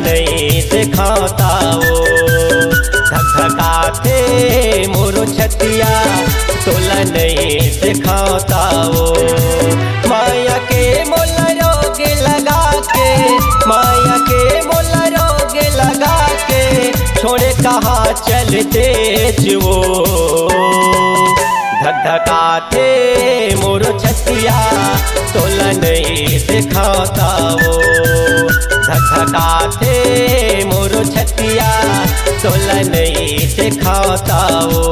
नहीं दिखाता वो धक धकाते मोरो छतिया तोला नहीं दिखाता वो माया के मोला रोग लगा के माया के मोला रोग लगा के छोड़े कहाँ चलते वो धक धकाते मोरो छतिया तोला नहीं दिखाता वो धक धकाते मोरो छतिया तोला नहीं दिखाता वो।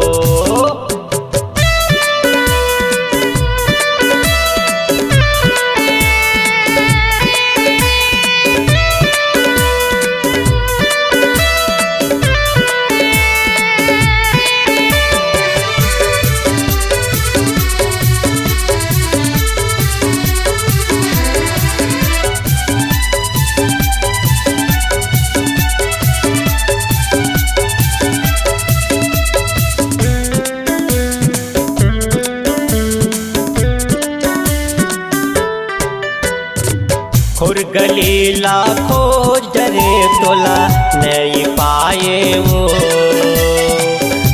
खुर गलीला खोज डरे तोला नहीं पाए वो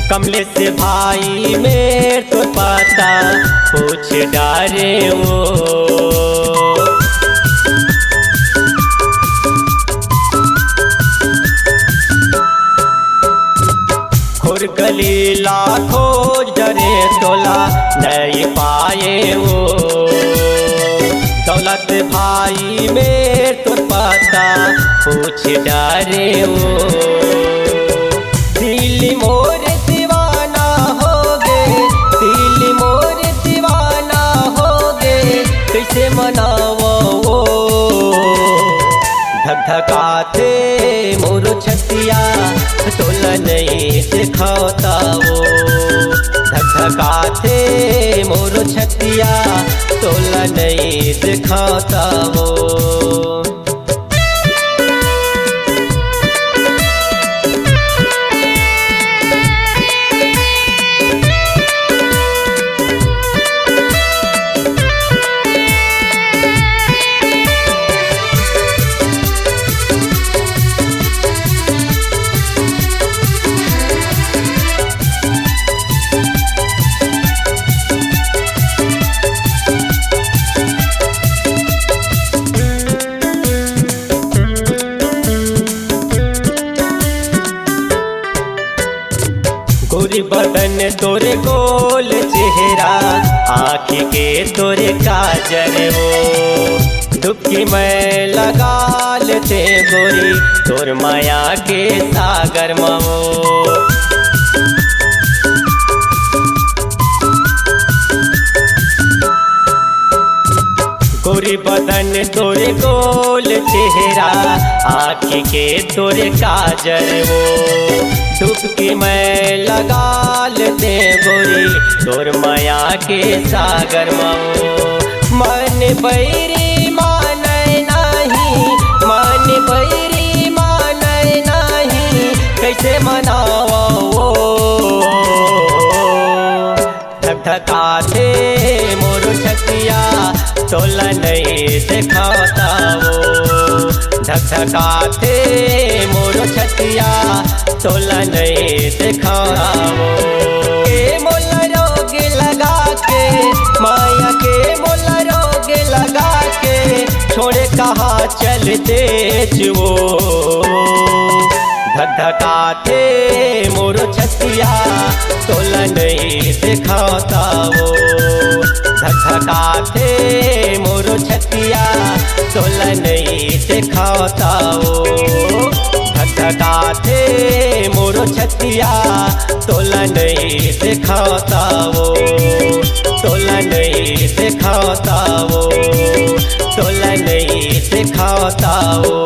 कमले से भाई मेरे तो पता पूछ डारे वो खुर गलीला खोज डरे तोला नहीं पाए वो दौलत भाई मेरे तो पता पूछ डारे वो दिल मोर दीवाना हो गए दिल मोर दीवाना हो गए कैसे मनावो वो धक धकाते मोरो छतिया तोला नहीं दिखाता वो धक धकाते मोरो छतिया तोला नहीं दिखाता वो। गोरी बदन तोरे गोल चेहरा आँख के तोरे काजल वो डुबकी मैं लगा लेते गोरी तोर माया के सागर मो गोरी बदन तोरे गोल चेहरा आँख के तोरे काजल वो डुबकी मैं लगा लेते गोरी तोर माया के सागर मो मन बैरी माने नहीं मन बैरी माने नहीं कैसे मनावो धक धकाते मोरो छतिया तोला नहीं दिखाता वो धक धकाते मोरो छतिया तोला नहीं दिखाता वो के मोला रोग लगा के माया के मोला रोग लगा के छोड़े कहाँ चलते वो धक धकाते मोरो छतिया तोला नहीं दिखाता वो धक धकाते मोरो छतिया तोला नहीं दिखाता वो धक धकाते मोरो छतिया तोला नहीं दिखाता वो तोला नहीं दिखाता वो तोला नहीं दिखाता वो।